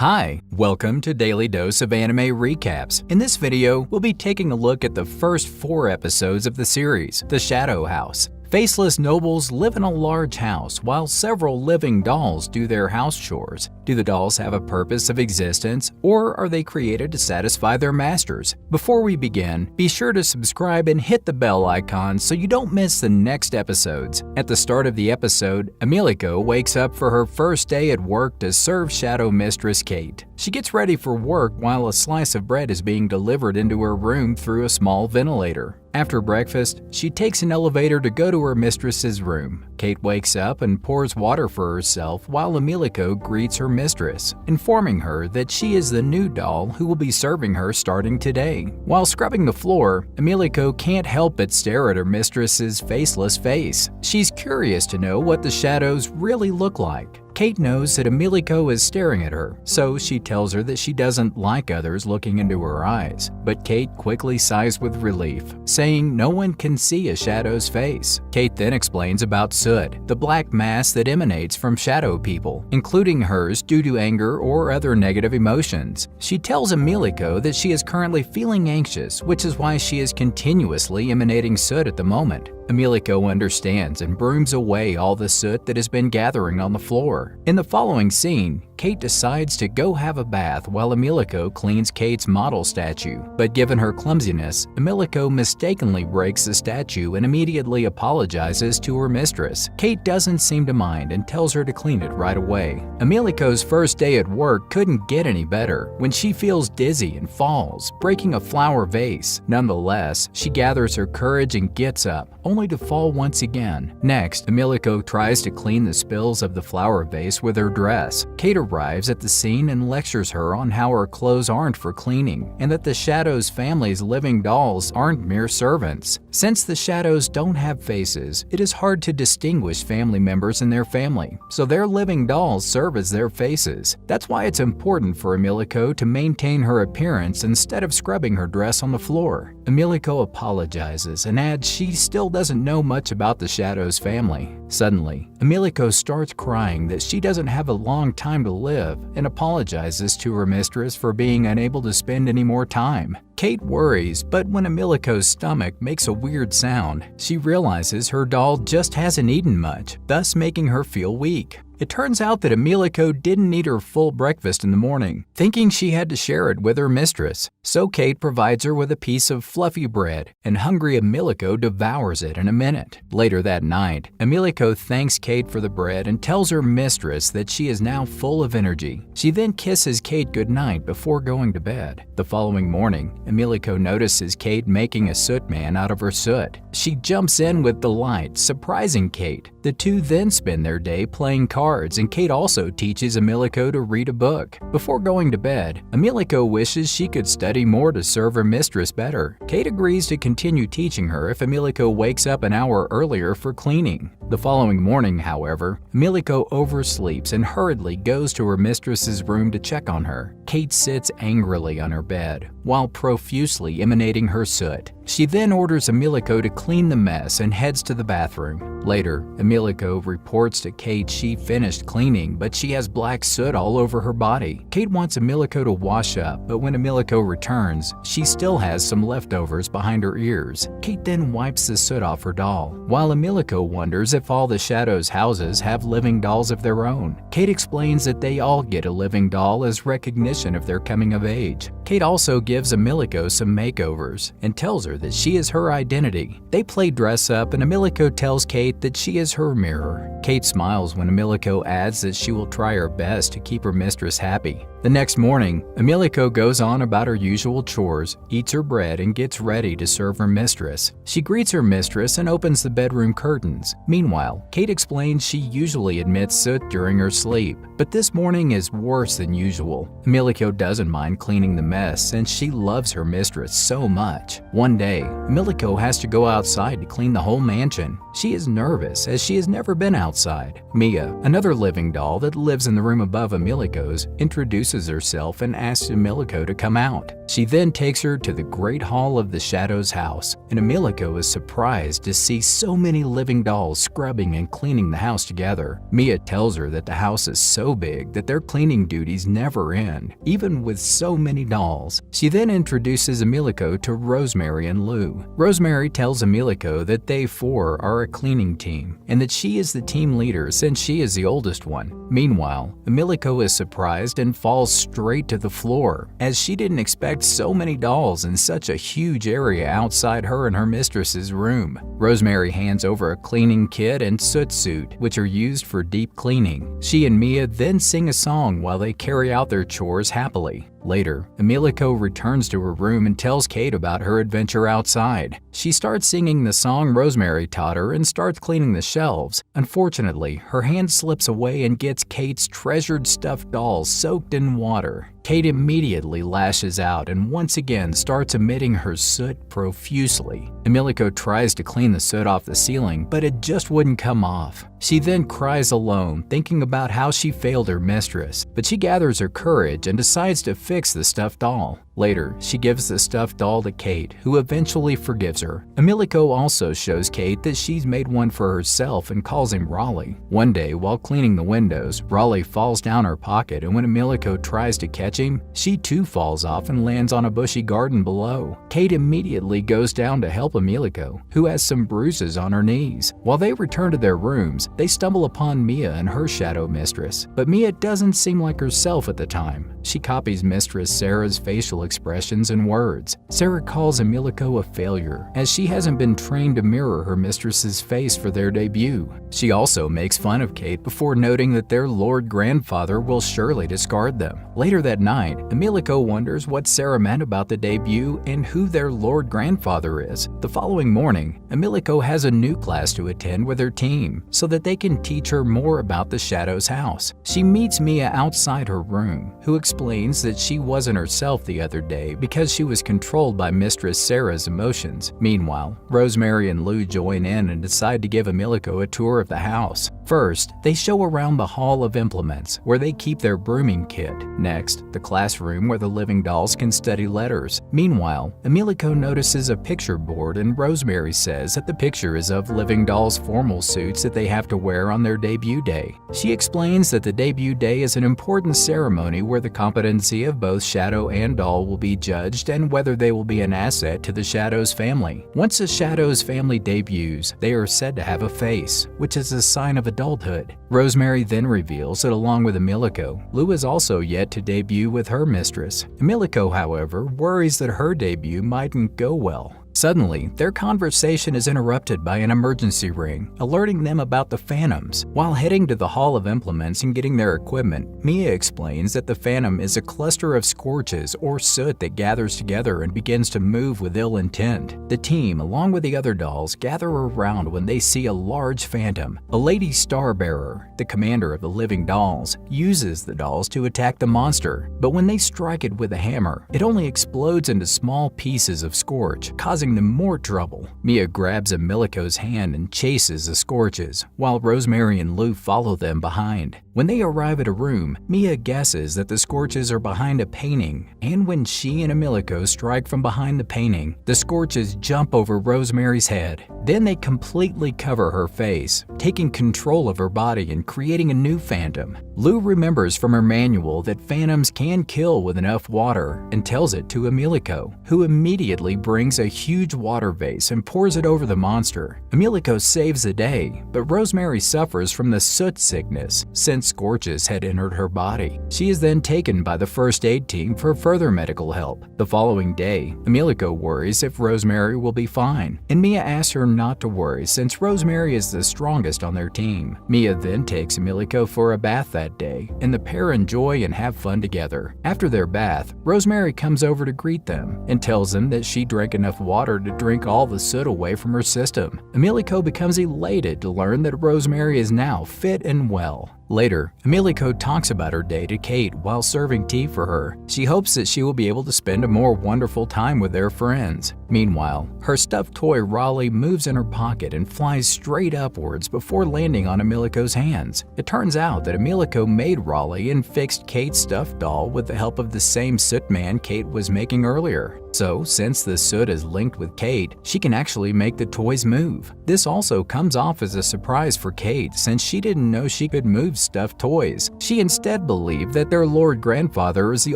Hi, welcome to Daily Dose of Anime Recaps. In this video, we'll be taking a look at the first 4 episodes of the series, The Shadow House. Faceless nobles live in a large house while several living dolls do their house chores. Do the dolls have a purpose of existence, or are they created to satisfy their masters? Before we begin, be sure to subscribe and hit the bell icon so you don't miss the next episodes. At the start of the episode, Emilico wakes up for her first day at work to serve Shadow Mistress Kate. She gets ready for work while a slice of bread is being delivered into her room through a small ventilator. After breakfast, she takes an elevator to go to her mistress's room. Kate wakes up and pours water for herself while Emilico greets her mistress, informing her that she is the new doll who will be serving her starting today. While scrubbing the floor, Emilico can't help but stare at her mistress's faceless face. She's curious to know what the shadows really look like. Kate knows that Emilico is staring at her, so she tells her that she doesn't like others looking into her eyes. But Kate quickly sighs with relief, saying no one can see a shadow's face. Kate then explains about soot, the black mass that emanates from shadow people, including hers due to anger or other negative emotions. She tells Emilico that she is currently feeling anxious, which is why she is continuously emanating soot at the moment. Emilico understands and brooms away all the soot that has been gathering on the floor. In the following scene, Kate decides to go have a bath while Emilico cleans Kate's model statue. But given her clumsiness, Emilico mistakenly breaks the statue and immediately apologizes to her mistress. Kate doesn't seem to mind and tells her to clean it right away. Emilico's first day at work couldn't get any better when she feels dizzy and falls, breaking a flower vase. Nonetheless, she gathers her courage and gets up, only to fall once again. Next, Emilico tries to clean the spills of the flower vase with her dress. Kate arrives at the scene and lectures her on how her clothes aren't for cleaning, and that the Shadow's family's living dolls aren't mere servants. Since the Shadows don't have faces, it is hard to distinguish family members in their family, so their living dolls serve as their faces. That's why it's important for Emilico to maintain her appearance instead of scrubbing her dress on the floor. Emilico apologizes and adds she still doesn't know much about the Shadow's family. Suddenly, Emilico starts crying that she doesn't have a long time to live and apologizes to her mistress for being unable to spend any more time. Kate worries, but when Emilico's stomach makes a weird sound, she realizes her doll just hasn't eaten much, thus making her feel weak. It turns out that Emilico didn't eat her full breakfast in the morning, thinking she had to share it with her mistress. So Kate provides her with a piece of fluffy bread, and hungry Emilico devours it in a minute. Later that night, Emilico thanks Kate for the bread and tells her mistress that she is now full of energy. She then kisses Kate goodnight before going to bed. The following morning, Emilico notices Kate making a soot man out of her soot. She jumps in with delight, surprising Kate. The two then spend their day playing cards, and Kate also teaches Emilico to read a book. Before going to bed, Emilico wishes she could study more to serve her mistress better. Kate agrees to continue teaching her if Emilico wakes up an hour earlier for cleaning. The following morning, however, Emilico oversleeps and hurriedly goes to her mistress's room to check on her. Kate sits angrily on her bed, while profusely emanating her soot. She then orders Emilico to clean the mess and heads to the bathroom. Later, Emilico reports to Kate she finished cleaning, but she has black soot all over her body. Kate wants Emilico to wash up, but when Emilico returns, she still has some leftovers behind her ears. Kate then wipes the soot off her doll, while Emilico wonders if all the Shadow's houses have living dolls of their own. Kate explains that they all get a living doll as recognition of their coming of age. Kate also gives Emilico some makeovers and tells her that she is her identity. They play dress up, and Emilico tells Kate that she is her mirror. Kate smiles when Emilico adds that she will try her best to keep her mistress happy. The next morning, Emilico goes on about her usual chores, eats her bread, and gets ready to serve her mistress. She greets her mistress and opens the bedroom curtains. Meanwhile, Kate explains she usually emits soot during her sleep, but this morning is worse than usual. Emilico doesn't mind cleaning the mess since she loves her mistress so much. One day, Emilico has to go outside to clean the whole mansion. She is nervous as she has never been outside. Mia, another living doll that lives in the room above Emilico's, introduces herself and asks Emilico to come out. She then takes her to the Great Hall of the Shadow's house, and Emilico is surprised to see so many living dolls scrubbing and cleaning the house together. Mia tells her that the house is so big that their cleaning duties never end, even with so many dolls. She then introduces Emilico to Rosemary and Lou. Rosemary tells Emilico that they four are a cleaning team, and that she is the team leader since she is the oldest one. Meanwhile, Emilico is surprised and falls straight to the floor, as she didn't expect so many dolls in such a huge area outside her and her mistress's room. Rosemary hands over a cleaning kit and soot suit, which are used for deep cleaning. She and Mia then sing a song while they carry out their chores happily. Later, Emilico returns to her room and tells Kate about her adventure outside. She starts singing the song Rosemary taught her and starts cleaning the shelves. Unfortunately, her hand slips away and gets Kate's treasured stuffed doll soaked in water. Kate immediately lashes out and once again starts emitting her soot profusely. Emilico tries to clean the soot off the ceiling, but it just wouldn't come off. She then cries alone, thinking about how she failed her mistress, but she gathers her courage and decides to fix the stuffed doll. Later, she gives the stuffed doll to Kate, who eventually forgives her. Emilico also shows Kate that she's made one for herself and calls him Raleigh. One day, while cleaning the windows, Raleigh falls down her pocket, and when Emilico tries to catch him, she too falls off and lands on a bushy garden below. Kate immediately goes down to help Emilico, who has some bruises on her knees. While they return to their rooms, they stumble upon Mia and her shadow mistress, but Mia doesn't seem like herself at the time. She copies Mistress Sarah's facial expressions and words. Sarah calls Emilico a failure, as she hasn't been trained to mirror her mistress's face for their debut. She also makes fun of Kate before noting that their Lord Grandfather will surely discard them. Later that night, Emilico wonders what Sarah meant about the debut and who their Lord Grandfather is. The following morning, Emilico has a new class to attend with her team so that they can teach her more about the Shadow's house. She meets Mia outside her room, who explains that she wasn't herself the other day because she was controlled by Mistress Sarah's emotions. Meanwhile, Rosemary and Lou join in and decide to give Emilico a tour of the house. First, they show around the Hall of Implements, where they keep their brooming kit. Next, the classroom where the living dolls can study letters. Meanwhile, Emilico notices a picture board, and Rosemary says that the picture is of living dolls' formal suits that they have to wear on their debut day. She explains that the debut day is an important ceremony where the competency of both Shadow and doll will be judged and whether they will be an asset to the Shadow's family. Once a Shadow's family debuts, they are said to have a face, which is a sign of adulthood. Rosemary then reveals that along with Emilico, Lou is also yet to debut with her mistress. Emilico, however, worries that her debut mightn't go well. Suddenly, their conversation is interrupted by an emergency ring, alerting them about the Phantoms. While heading to the Hall of Implements and getting their equipment, Mia explains that the Phantom is a cluster of scorches or soot that gathers together and begins to move with ill intent. The team, along with the other dolls, gather around when they see a large Phantom. A Lady Starbearer, the commander of the living dolls, uses the dolls to attack the monster, but when they strike it with a hammer, it only explodes into small pieces of scorch, causing them more trouble. Mia grabs Emilico's hand and chases the scorches, while Rosemary and Lou follow them behind. When they arrive at a room, Mia guesses that the scorches are behind a painting, and when she and Emilico strike from behind the painting, the scorches jump over Rosemary's head. Then they completely cover her face, taking control of her body and creating a new Phantom. Lou remembers from her manual that Phantoms can kill with enough water and tells it to Emilico, who immediately brings a huge water vase and pours it over the monster. Emilico saves the day, but Rosemary suffers from the soot sickness since scorches had entered her body. She is then taken by the first aid team for further medical help. The following day, Emilico worries if Rosemary will be fine, and Mia asks her not to worry since Rosemary is the strongest on their team. Mia then takes Emilico for a bath that day, and the pair enjoy and have fun together. After their bath, Rosemary comes over to greet them and tells them that she drank enough water to drink all the soot away from her system. Emilico becomes elated to learn that Rosemary is now fit and well. Later, Emilico talks about her day to Kate while serving tea for her. She hopes that she will be able to spend a more wonderful time with their friends. Meanwhile, her stuffed toy Raleigh moves in her pocket and flies straight upwards before landing on Emilico's hands. It turns out that Emilico made Raleigh and fixed Kate's stuffed doll with the help of the same soot man Kate was making earlier. So, since the soot is linked with Kate, she can actually make the toys move. This also comes off as a surprise for Kate since she didn't know she could move stuffed toys. She instead believed that their Lord Grandfather is the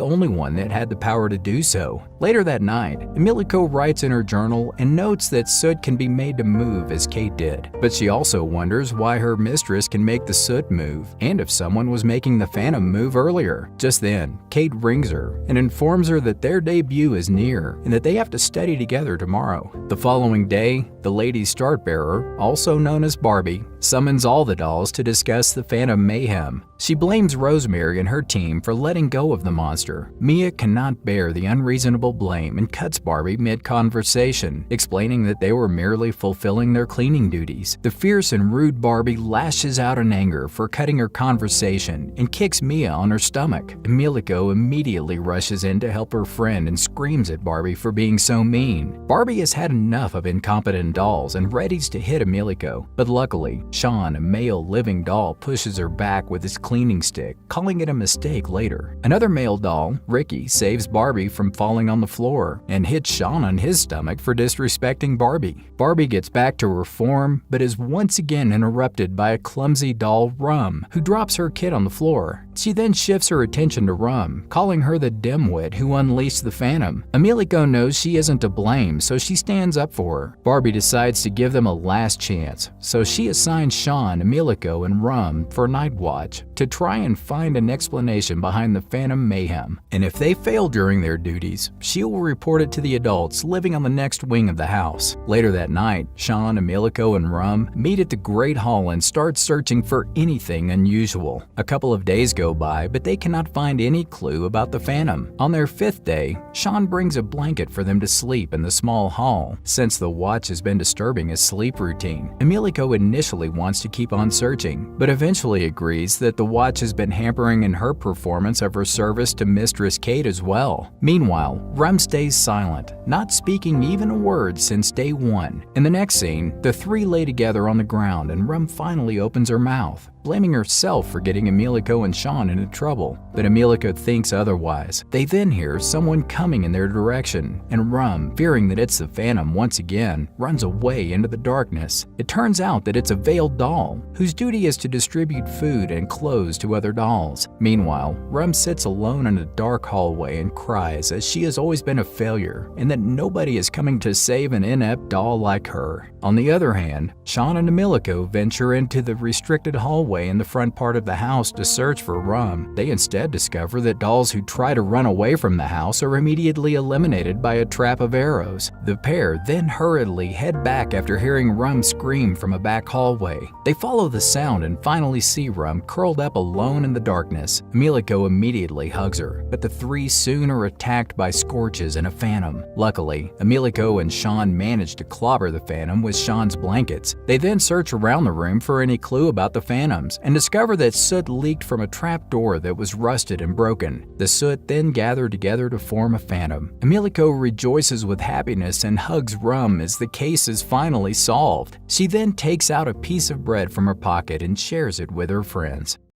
only one that had the power to do so. Later that night, Emilico writes in her journal and notes that soot can be made to move as Kate did. But she also wonders why her mistress can make the soot move, and if someone was making the phantom move earlier. Just then, Kate rings her and informs her that their debut is near and that they have to study together tomorrow. The following day, the Lady Startbearer, also known as Barbie, summons all the dolls to discuss the phantom mayhem. She blames Rosemary and her team for letting go of the monster. Mia cannot bear the unreasonable blame and cuts Barbie mid-conversation, explaining that they were merely fulfilling their cleaning duties. The fierce and rude Barbie lashes out in anger for cutting her conversation and kicks Mia on her stomach. Emilico immediately rushes in to help her friend and screams at Barbie for being so mean. Barbie has had enough of incompetent dolls and readies to hit Emilico, but luckily, Sean, a male living doll, pushes her back with his cleaning stick, calling it a mistake later. Another male doll, Ricky, saves Barbie from falling on the floor and hits Sean on his stomach for disrespecting Barbie. Barbie gets back to her form, but is once again interrupted by a clumsy doll, Rum, who drops her kit on the floor. She then shifts her attention to Rum, calling her the dimwit who unleashed the phantom. Emilico knows she isn't to blame, so she stands up for her. Barbie decides to give them a last chance, so she assigns Sean, Emilico, and Rum for night watch to try and find an explanation behind the phantom mayhem. And if they fail during their duties, she will report it to the adults living on the next wing of the house. Later that night, Sean, Emilico, and Rum meet at the Great Hall and start searching for anything unusual. A couple of days go by, but they cannot find any clue about the phantom. On their fifth day, Sean brings a blanket for them to sleep in the small hall, since the watch has been disturbing his sleep routine. Emilico initially wants to keep on searching, but eventually agrees that the watch has been hampering in her performance of her service to Mistress Kate as well. Meanwhile, Rum stays silent, not speaking even a word since day one. In the next scene, the three lay together on the ground and Rum finally opens her mouth, blaming herself for getting Emilico and Sean into trouble. But Emilico thinks otherwise. They then hear someone coming in their direction, and Rum, fearing that it's the phantom once again, runs away into the darkness. It turns out that it's a veiled doll, whose duty is to distribute food and clothes to other dolls. Meanwhile, Rum sits alone in a dark hallway and cries as she has always been a failure, and that nobody is coming to save an inept doll like her. On the other hand, Sean and Emilico venture into the restricted hallway in the front part of the house to search for Rum. They instead discover that dolls who try to run away from the house are immediately eliminated by a trap of arrows. The pair then hurriedly head back after hearing Rum scream from a back hallway. They follow the sound and finally see Rum curled up alone in the darkness. Emilico immediately hugs her, but the three soon are attacked by scorches and a phantom. Luckily, Emilico and Sean manage to clobber the phantom with Sean's blankets. They then search around the room for any clue about the phantoms and discover that soot leaked from a trap door that was rusted and broken. The soot then gather together to form a phantom. Emilico rejoices with happiness and hugs Rum as the case is finally solved. She then takes out a piece of bread from her pocket and shares it with her friends.